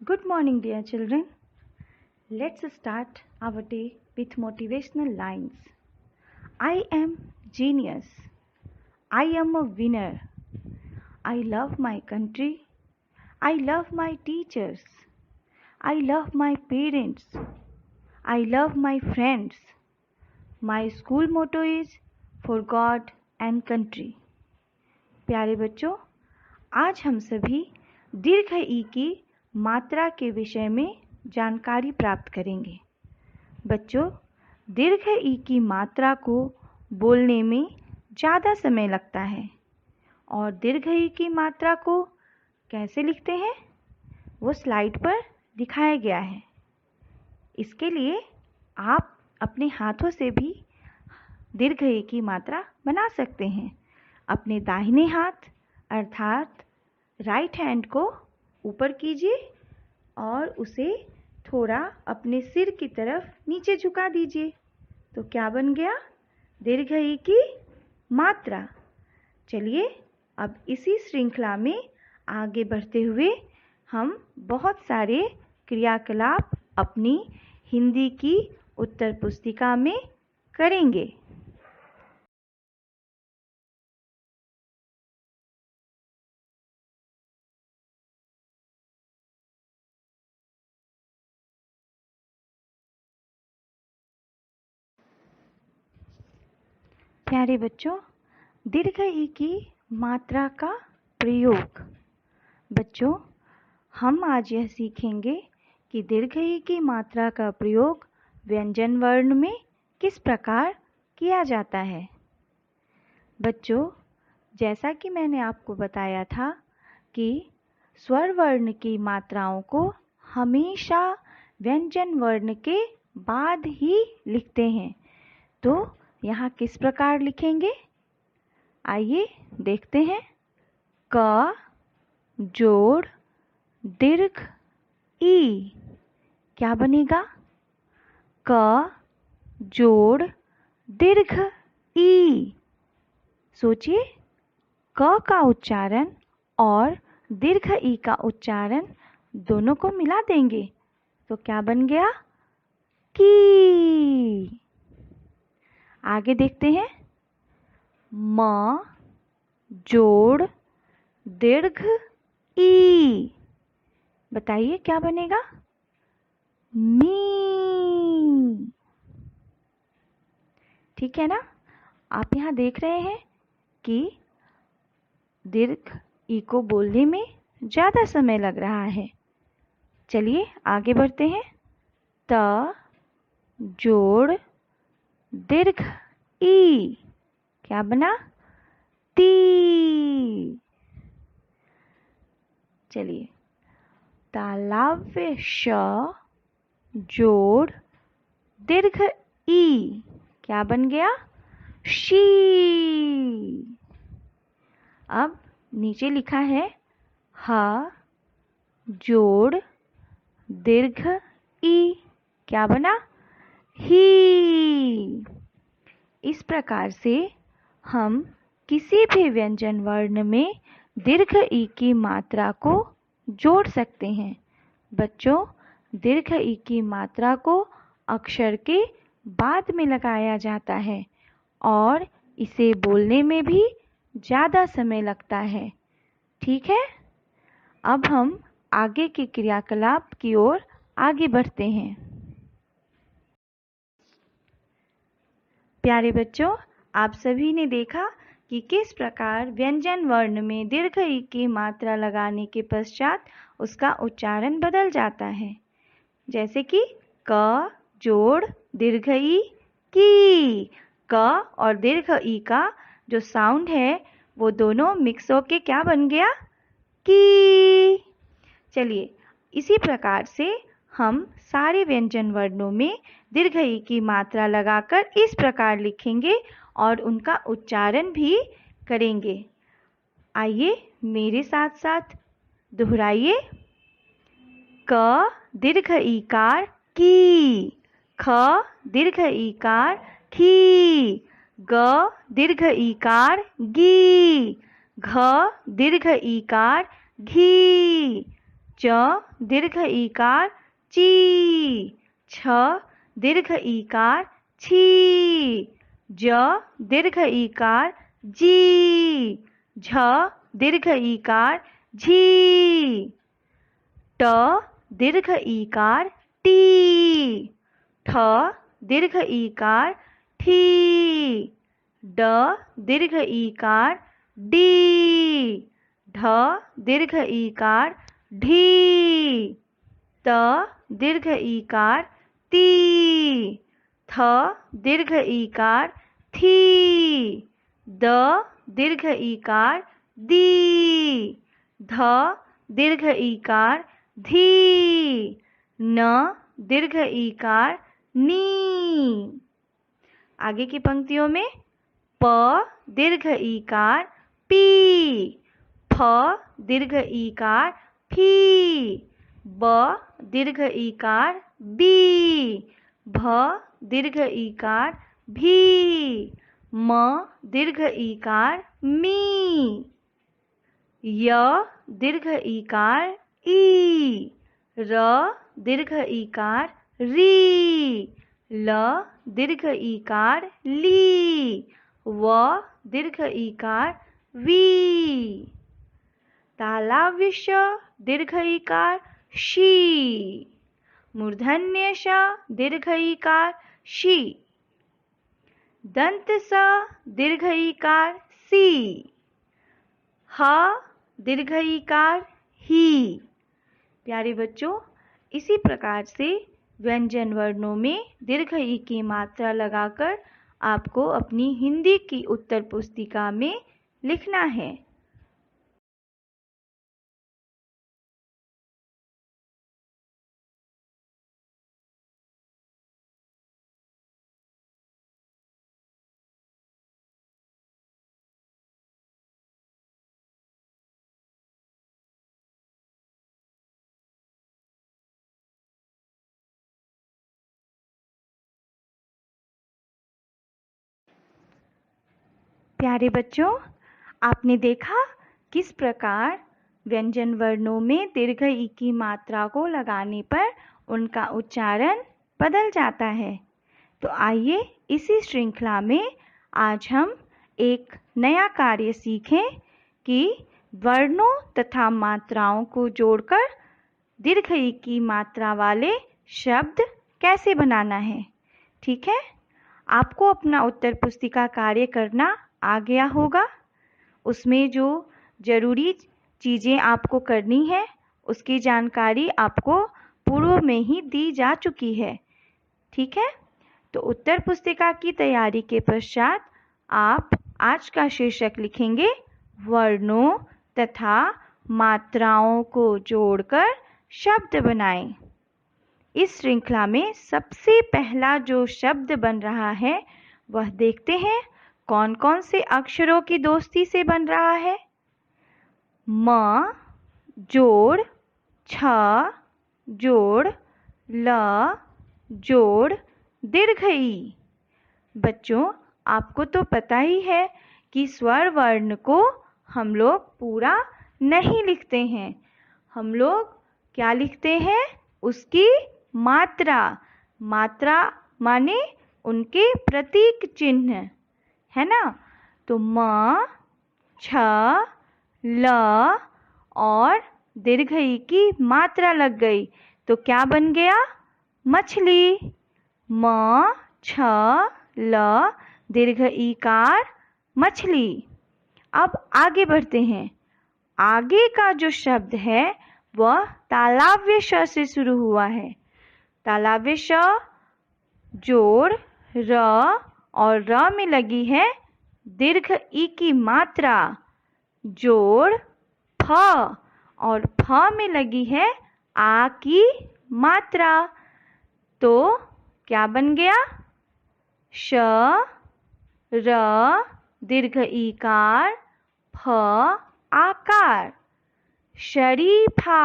Good morning, dear children. Let's start our day with motivational lines. I am genius. I am a winner. I love my country. I love my teachers. I love my parents. I love my friends. My school motto is for God and country. प्यारे बच्चों, आज हम सभी दीर्घ ई की मात्रा के विषय में जानकारी प्राप्त करेंगे। बच्चों, दीर्घ ई की मात्रा को बोलने में ज़्यादा समय लगता है और दीर्घ ई की मात्रा को कैसे लिखते हैं वो स्लाइड पर दिखाया गया है। इसके लिए आप अपने हाथों से भी दीर्घ ई की मात्रा बना सकते हैं। अपने दाहिने हाथ अर्थात राइट हैंड को ऊपर कीजिए और उसे थोड़ा अपने सिर की तरफ नीचे झुका दीजिए। तो क्या बन गया? दीर्घ ई की मात्रा। चलिए अब इसी श्रृंखला में आगे बढ़ते हुए हम बहुत सारे क्रियाकलाप अपनी हिंदी की उत्तर पुस्तिका में करेंगे। प्यारे बच्चों, दीर्घ ई की मात्रा का प्रयोग। बच्चों, हम आज यह सीखेंगे कि दीर्घ ई की मात्रा का प्रयोग व्यंजन वर्ण में किस प्रकार किया जाता है। बच्चों, जैसा कि मैंने आपको बताया था कि स्वर वर्ण की मात्राओं को हमेशा व्यंजन वर्ण के बाद ही लिखते हैं। तो यहाँ किस प्रकार लिखेंगे, आइए देखते हैं। क जोड़ दीर्घ ई क्या बनेगा? क जोड़ दीर्घ ई। सोचिए, क का उच्चारण और दीर्घ ई का उच्चारण दोनों को मिला देंगे तो क्या बन गया? की। आगे देखते हैं। म जोड़ दीर्घ ई। बताइए क्या बनेगा? मी। ठीक है ना? आप यहाँ देख रहे हैं कि दीर्घ ई को बोलने में ज़्यादा समय लग रहा है। चलिए आगे बढ़ते हैं। त जोड़ दीर्घ ई क्या बना? ती। चलिए, तालव्य श जोड़ दीर्घ ई क्या बन गया? शी। अब नीचे लिखा है ह जोड़ दीर्घ ई क्या बना? ही। इस प्रकार से हम किसी भी व्यंजन वर्ण में दीर्घ ई की मात्रा को जोड़ सकते हैं। बच्चों, दीर्घ ई की मात्रा को अक्षर के बाद में लगाया जाता है और इसे बोलने में भी ज़्यादा समय लगता है। ठीक है? अब हम आगे के क्रियाकलाप की ओर आगे बढ़ते हैं। प्यारे बच्चों, आप सभी ने देखा कि किस प्रकार व्यंजन वर्ण में दीर्घ ई की मात्रा लगाने के पश्चात उसका उच्चारण बदल जाता है। जैसे कि क जोड़ दीर्घ ई की। क और दीर्घ ई का जो साउंड है वो दोनों मिक्स होके क्या बन गया? की। चलिए, इसी प्रकार से हम सारे व्यंजन वर्णों में दीर्घ ई की मात्रा लगाकर इस प्रकार लिखेंगे और उनका उच्चारण भी करेंगे। आइए मेरे साथ साथ दोहराइए। क दीर्घ ईकार की। ख दीर्घ ईकार खी। ग दीर्घ ईकार गी। घ दीर्घ ईकार घी। च दीर्घ ईकार ची, छ दीर्घ ईकार छी, ज दीर्घ ईकार जी, झ दीर्घ ईकार झी, ट दीर्घ ईकार टी, ठ दीर्घ ईकार ठी, ड दीर्घ ईकार डी, ढ दीर्घ ईकार ढी, त दीर्घ ईकार ती, थ दीर्घ ईकार थी, द दीर्घ ईकार दी, ध दीर्घ ईकार धी, न दीर्घ ईकार नी। आगे की पंक्तियों में प दीर्घ ईकार पी, फ दीर्घ ईकार फी, ब दीर्घ ईकार बी, भ दीर्घ ईकार भी, म दीर्घ ईकार मी, य दीर्घ ईकार ई, र दीर्घ ईकार री, ल दीर्घ ईकार ली, व दीर्घ ईकार वी, तालव्य श दीर्घ ईकार शी, मूर्धन्य श दीर्घ ईकार शी, दंत स दीर्घ ईकार सी, ह दीर्घ ईकार ही। प्यारे बच्चों, इसी प्रकार से व्यंजन वर्णों में दीर्घ ई की मात्रा लगाकर आपको अपनी हिंदी की उत्तर पुस्तिका में लिखना है। प्यारे बच्चों, आपने देखा किस प्रकार व्यंजन वर्णों में दीर्घ ई की मात्रा को लगाने पर उनका उच्चारण बदल जाता है। तो आइए इसी श्रृंखला में आज हम एक नया कार्य सीखें कि वर्णों तथा मात्राओं को जोड़कर दीर्घ ई की मात्रा वाले शब्द कैसे बनाना है। ठीक है, आपको अपना उत्तर पुस्तिका कार्य करना आ गया होगा। उसमें जो ज़रूरी चीज़ें आपको करनी है उसकी जानकारी आपको पूर्व में ही दी जा चुकी है। ठीक है, तो उत्तर पुस्तिका की तैयारी के पश्चात आप आज का शीर्षक लिखेंगे वर्णों तथा मात्राओं को जोड़कर शब्द बनाएं। इस श्रृंखला में सबसे पहला जो शब्द बन रहा है वह देखते हैं कौन कौन से अक्षरों की दोस्ती से बन रहा है। म जोड़ छ जोड़ ल जोड़ दीर्घ ई। बच्चों, आपको तो पता ही है कि स्वर वर्ण को हम लोग पूरा नहीं लिखते हैं। हम लोग क्या लिखते हैं? उसकी मात्रा। मात्रा माने उनके प्रतीक चिन्ह, है ना। तो म छ ल और दीर्घ ई की मात्रा लग गई तो क्या बन गया? मछली। म छ ल दीर्घ ईकार मछली। अब आगे बढ़ते हैं। आगे का जो शब्द है वह तालव्य श से शुरू हुआ है। तालव्य श जोड़ र और र में लगी है दीर्घ ई की मात्रा, जोड़ फ और फ में लगी है आ की मात्रा। तो क्या बन गया? श र दीर्घ ईकार फ आकार, शरीफा।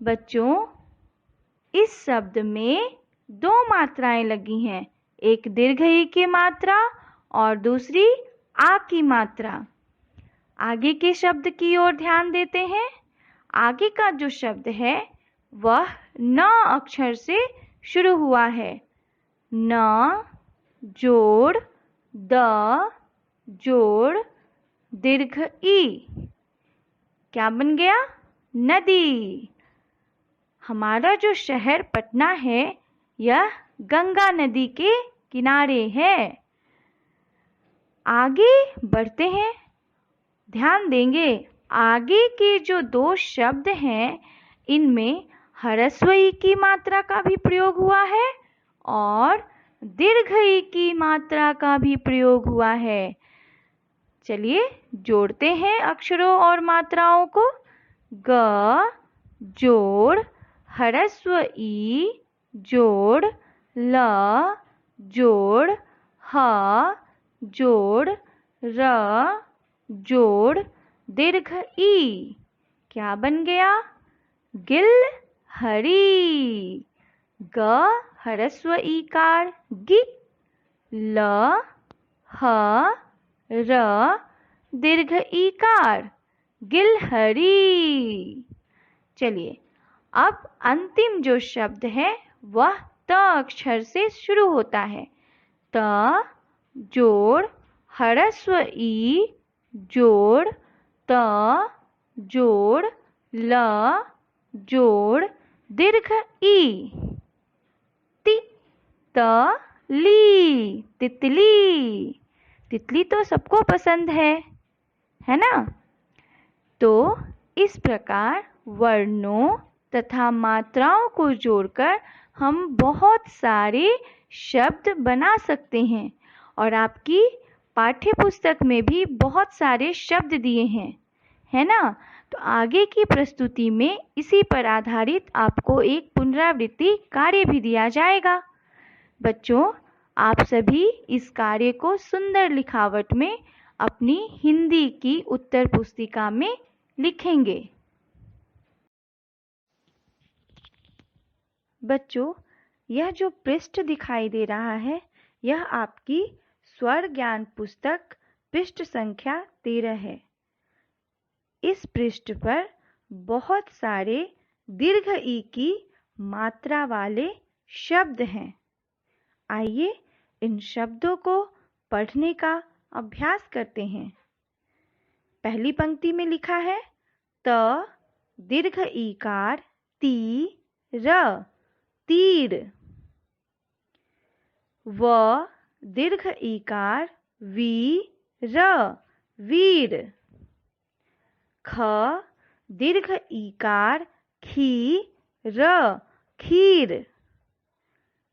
बच्चों, इस शब्द में दो मात्राएं लगी हैं, एक दीर्घ ई की मात्रा और दूसरी आ की मात्रा। आगे के शब्द की ओर ध्यान देते हैं। आगे का जो शब्द है वह न अक्षर से शुरू हुआ है। न जोड़ द जोड़ दीर्घ ई, क्या बन गया? नदी। हमारा जो शहर पटना है यह गंगा नदी के किनारे है। आगे बढ़ते हैं, ध्यान देंगे आगे के जो दो शब्द हैं इनमें ह्रस्व ई की मात्रा का भी प्रयोग हुआ है और दीर्घ ई की मात्रा का भी प्रयोग हुआ है। चलिए जोड़ते हैं अक्षरों और मात्राओं को। ग जोड़ ह्रस्व ई जोड़ ल जोड़ ह जोड़ र जोड़ दीर्घ ई, क्या बन गया? गिलहरी। ग ह्रस्व ईकार गी, ल ह र दीर्घ ईकार गिलहरी। चलिए अब अंतिम जो शब्द है वह त अक्षर से शुरू होता है। त जोड़ ह्रस्व ई जोड़ त जोड़ ल जोड़ दीर्घ ई, ति त ली, तितली। तितली तो सबको पसंद है ना? तो इस प्रकार वर्णों तथा मात्राओं को जोड़कर हम बहुत सारे शब्द बना सकते हैं और आपकी पाठ्य पुस्तक में भी बहुत सारे शब्द दिए हैं, है ना? तो आगे की प्रस्तुति में इसी पर आधारित आपको एक पुनरावृत्ति कार्य भी दिया जाएगा। बच्चों, आप सभी इस कार्य को सुंदर लिखावट में अपनी हिंदी की उत्तर पुस्तिका में लिखेंगे। बच्चों, यह जो पृष्ठ दिखाई दे रहा है यह आपकी स्वर ज्ञान पुस्तक पृष्ठ संख्या 13 है। इस पृष्ठ पर बहुत सारे दीर्घ ई की मात्रा वाले शब्द हैं। आइए इन शब्दों को पढ़ने का अभ्यास करते हैं। पहली पंक्ति में लिखा है त दीर्घ ईकार ती र, तीर। व दीर्घ ईकार वी र, वीर। ख दीर्घ ईकार खी र, खीर।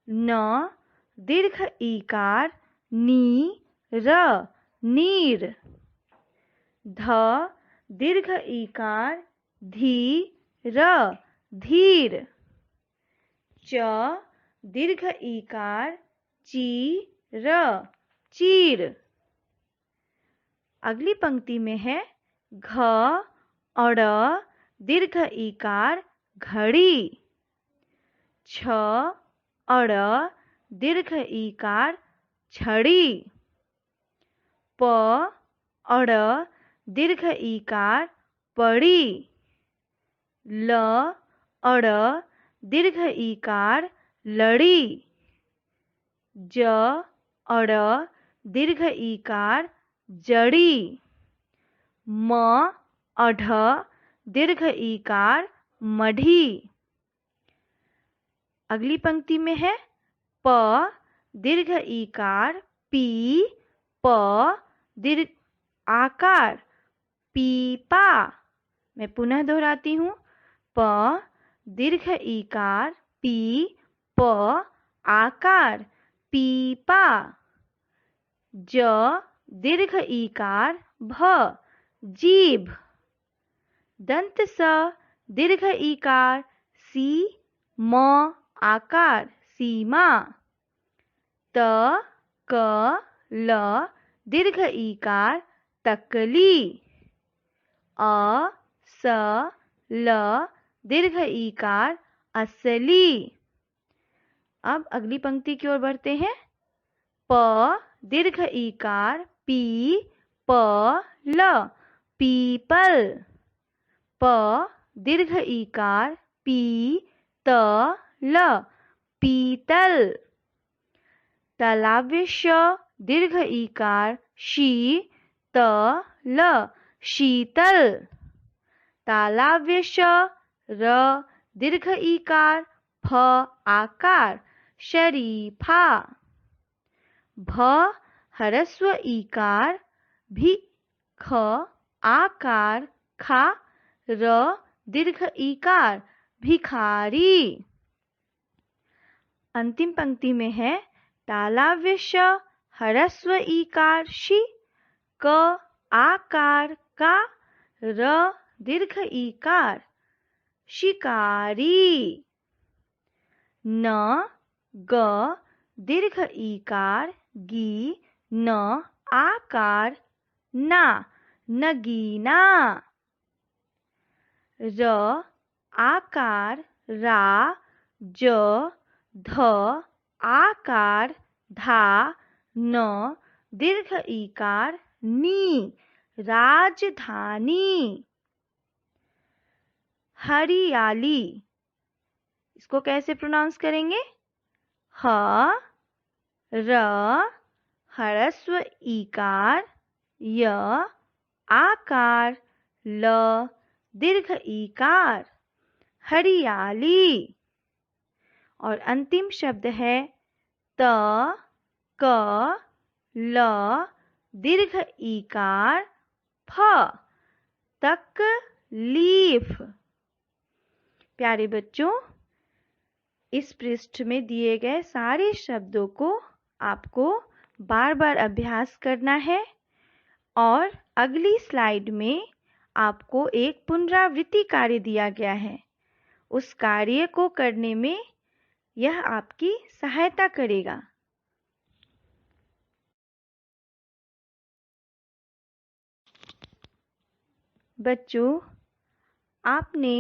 न दीर्घ ईकार नी र, नीर। ध दीर्घ ईकार धी र, धीर। च दीर्घ ईकार ची र, चीर। अगली पंक्ति में है घ अड़ दीर्घ ईकार घड़ी। छ अड़ दीर्घ ईकार छड़ी। प अड़ दीर्घ ईकार पड़ी। ल अड़ दीर्घ ईकार लड़ी। ज अड़ दीर्घ ईकार जड़ी। म अढ़ दीर्घ ईकार मढ़ी। अगली पंक्ति में है प दीर्घ ईकार पी, प दीर्घ आकार पीपा। मैं पुनः दोहराती हूँ, प दीर्घ ईकार पी, प आकार पीपा। ज दीर्घ ईकार भ, जीभ। दंत स दीर्घ ईकार सी, म आकार सीमा। त क ल दीर्घ ईकार तकली। अ स ल दीर्घ ईकार असली। अब अगली पंक्ति की ओर बढ़ते हैं। प दीर्घ ईकार पी, प ल, पीपल। प दीर्घ ईकार पी त ल पीतल। तालव्य श दीर्घ ईकार शी त ल शीतल। तालव्य श र दीर्घ ईकार फ आकार शरीफा। भ ह्रस्व ईकार भी ख आकार खा र दीर्घ ईकार भिखारी। अंतिम पंक्ति में है तालव्य श ह्रस्व ईकार शी क आकार का र दीर्घ ईकार शिकारी। न ग दीर्घ ईकार गी न आकार ना नगीना। र आकार रा ज ध आकार धा न दीर्घ ईकार नी राजधानी। हरियाली, इसको कैसे प्रोनाउंस करेंगे? ह र ह्रस्व ईकार य आकार ल दीर्घ ईकार हरियाली। और अंतिम शब्द है त क ल दीर्घ ईकार फ तकलीफ। प्यारे बच्चों, इस पृष्ठ में दिए गए सारे शब्दों को आपको बार बार अभ्यास करना है और अगली स्लाइड में आपको एक पुनरावृत्ति कार्य दिया गया है। उस कार्य को करने में यह आपकी सहायता करेगा। बच्चों, आपने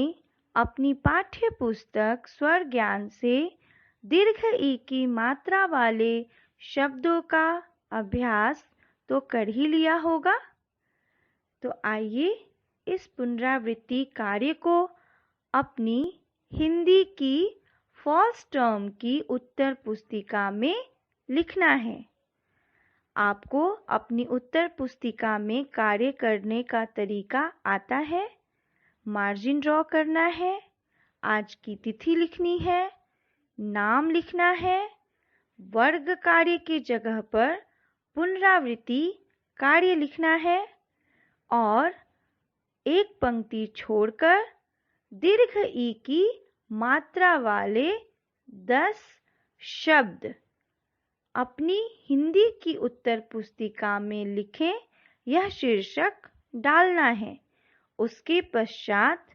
अपनी पाठ्य पुस्तक स्वर ज्ञान से दीर्घ ई की मात्रा वाले शब्दों का अभ्यास तो कर ही लिया होगा। तो आइए इस पुनरावृत्ति कार्य को अपनी हिंदी की फॉल्स टर्म की उत्तर पुस्तिका में लिखना है। आपको अपनी उत्तर पुस्तिका में कार्य करने का तरीका आता है। मार्जिन ड्रॉ करना है, आज की तिथि लिखनी है, नाम लिखना है, वर्ग कार्य की जगह पर पुनरावृत्ति कार्य लिखना है और एक पंक्ति छोड़कर दीर्घ ई की मात्रा वाले 10 शब्द अपनी हिंदी की उत्तर पुस्तिका में लिखें, यह शीर्षक डालना है। उसके पश्चात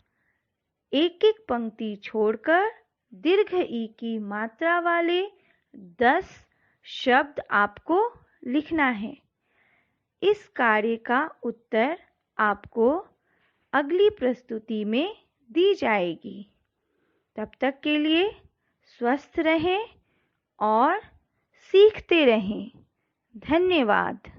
एक एक पंक्ति छोड़कर दीर्घ ई की मात्रा वाले 10 शब्द आपको लिखना है। इस कार्य का उत्तर आपको अगली प्रस्तुति में दी जाएगी। तब तक के लिए स्वस्थ रहें और सीखते रहें। धन्यवाद।